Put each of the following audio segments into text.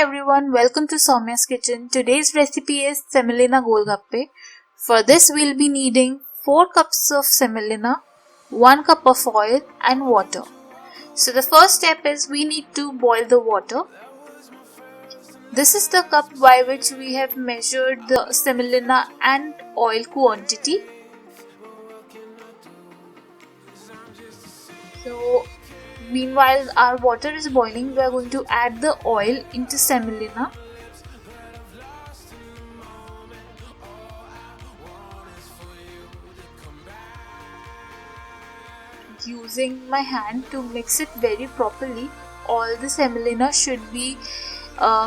everyone, welcome to Somya's Kitchen. Today's recipe is semolina golgappe. For this we'll be needing 4 cups of semolina, 1 cup of oil and water. So the first step is we need to boil the water. This is the cup by which we have measured the semolina and oil quantity. So meanwhile our water is boiling, we are going to add the oil into semolina. Using my hand to mix it very properly. All the semolina should be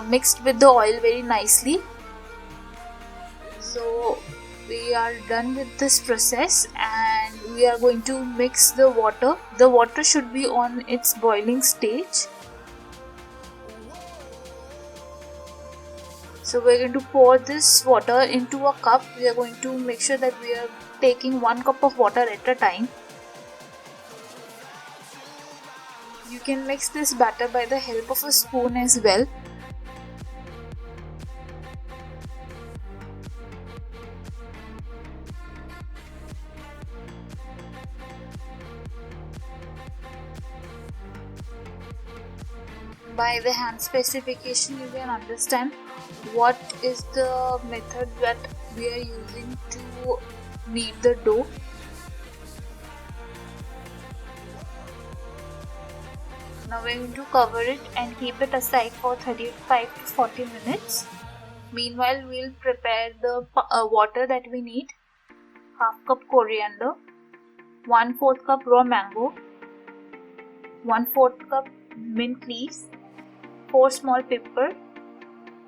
mixed with the oil very nicely. So we are done with this process and we are going to mix the water. The water should be on its boiling stage. So we are going to pour this water into a cup. We are going to make sure that we are taking 1 cup of water at a time. You can mix this batter by the help of a spoon as well. By the hand specification you can understand what is the method that we are using to knead the dough. Now we are going to cover it and keep it aside for 35 to 40 minutes. Meanwhile we will prepare the water that we need. Half cup coriander, 1/4 cup raw mango, 1/4 cup mint leaves, 4 small pepper,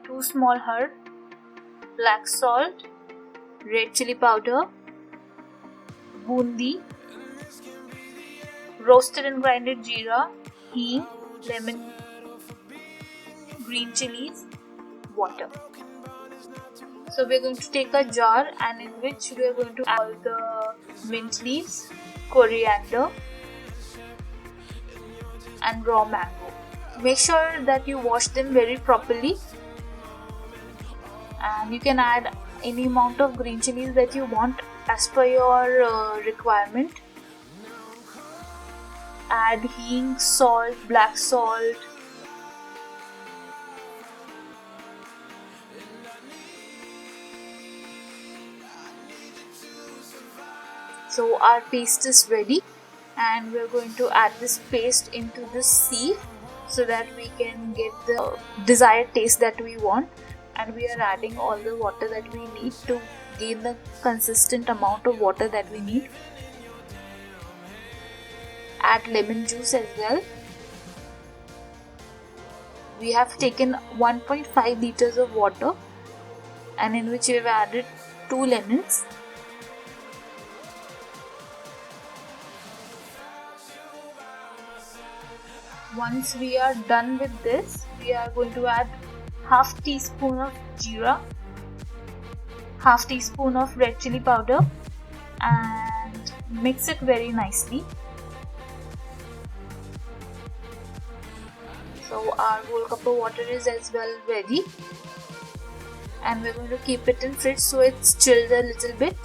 2 small herb, black salt, red chili powder, bundi, roasted and grinded jeera, hing, lemon, green chilies, water. So we are going to take a jar and in which we are going to add all the mint leaves, coriander and raw mango. Make sure that you wash them very properly and you can add any amount of green chilies that you want as per your requirement. Add hing, salt, black salt. So our paste is ready and we are going to add this paste into this sieve so that we can get the desired taste that we want, and we are adding all the water that we need to gain the consistent amount of water that we need. Add lemon juice as well. We have taken 1.5 liters of water and in which we have added 2 lemons. Once we are done with this, we are going to add half teaspoon of jeera, half teaspoon of red chili powder and mix it very nicely. So our golgappe water is as well ready and we're going to keep it in fridge so it's chilled a little bit.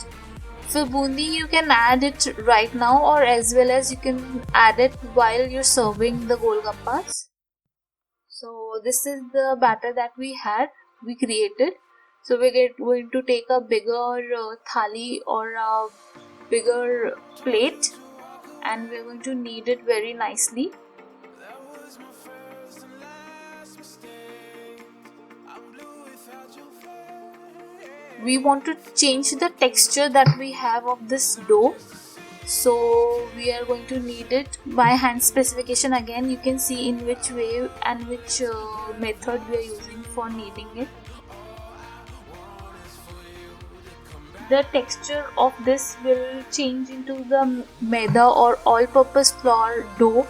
For bundi you can add it right now or as well as you can add it while you're serving the golgappas. So this is the batter that we created. So we're going to take a bigger thali or a bigger plate and we're going to knead it very nicely. We want to change the texture that we have of this dough, so we are going to knead it by hand specification. Again you can see in which way and which method we are using for kneading it. The texture of this will change into the maida or all-purpose flour dough.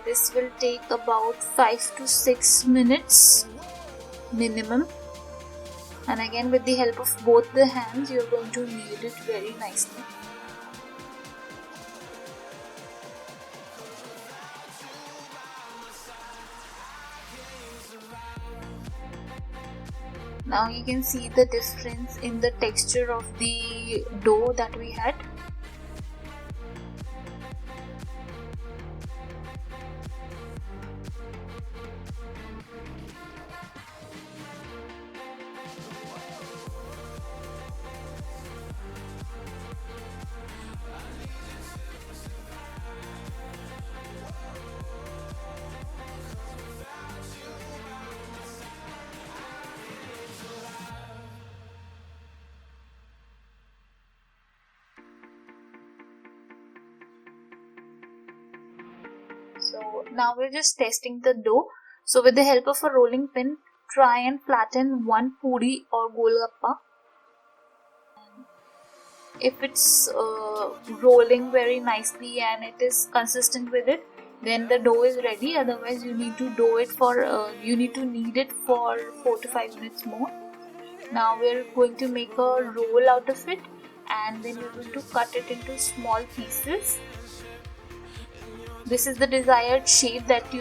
This will take about 5 to 6 minutes minimum. And again, with the help of both the hands, you're going to knead it very nicely. Now you can see the difference in the texture of the dough that we had. So now we're just testing the dough. So with the help of a rolling pin, try and flatten one puri or golgappa. If it's rolling very nicely and it is consistent with it, then the dough is ready. Otherwise, you need to knead it for 4 to 5 minutes more. Now we're going to make a roll out of it, and then we're going to cut it into small pieces. This is the desired size that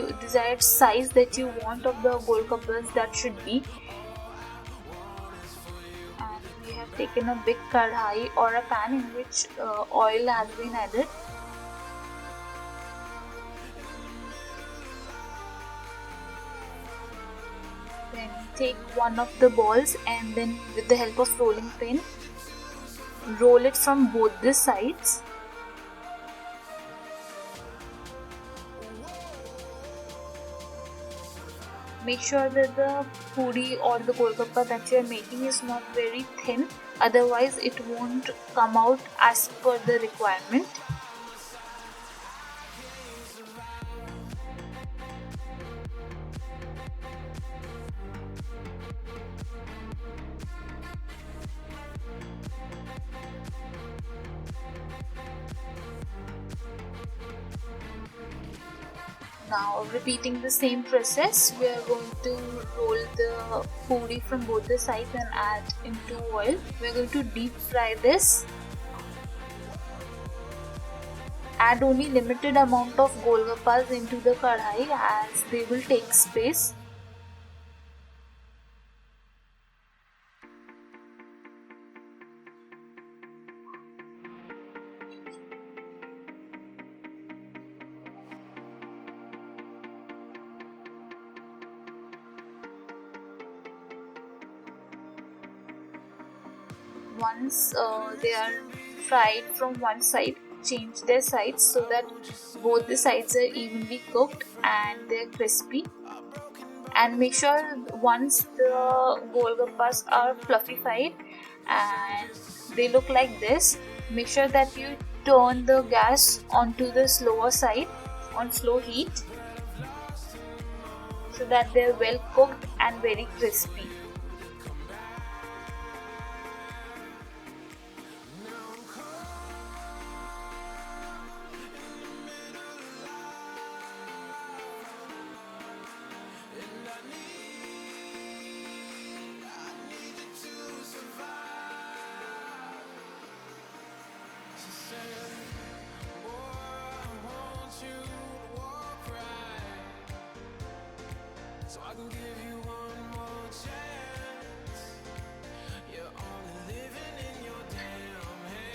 you want of the golgappas that should be. And we have taken a big kadhai or a pan in which oil has been added. Then take one of the balls and then with the help of rolling pin, roll it from both the sides. Make sure that the puri or the golgappa that you are making is not very thin, otherwise it won't come out as per the requirement. Now repeating the same process, we are going to roll the puri from both the sides and add into oil. We are going to deep fry this. Add only limited amount of golgappas into the kadhai as they will take space. Once they are fried from one side, change their sides so that both the sides are evenly cooked and they're crispy. And make sure once the golgappas are fluffified and they look like this, make sure that you turn the gas onto the slower side on slow heat so that they're well cooked and very crispy.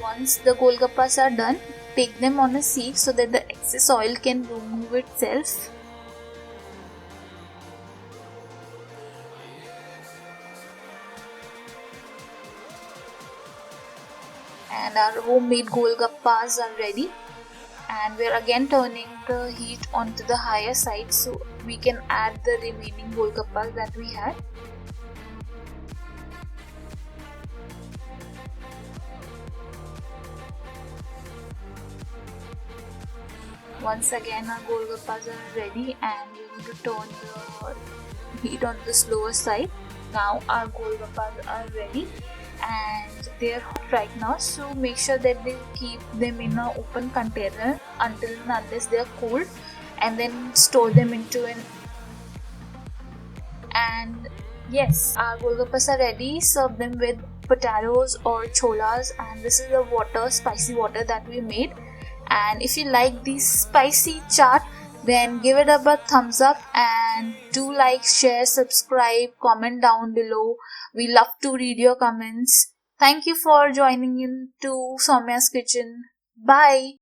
Once the golgappas are done, take them on a sieve so that the excess oil can remove itself. And our homemade golgappas are ready. And we're again turning the heat onto the higher side so we can add the remaining golgappas that we had. Once again our golgappas are ready and we're going to turn the heat on the slower side. Now our golgappas are ready and they're hot right now, so make sure that they keep them in an open container until and unless they're cold, and then store them into Yes, our golgappas are ready. Serve them with potatoes or cholas, and this is the water, spicy water that we made. And if you like this spicy chaat, then give it up a thumbs up and do like, share, subscribe, comment down below. We love to read your comments. Thank you for joining in to Somya's Kitchen. Bye.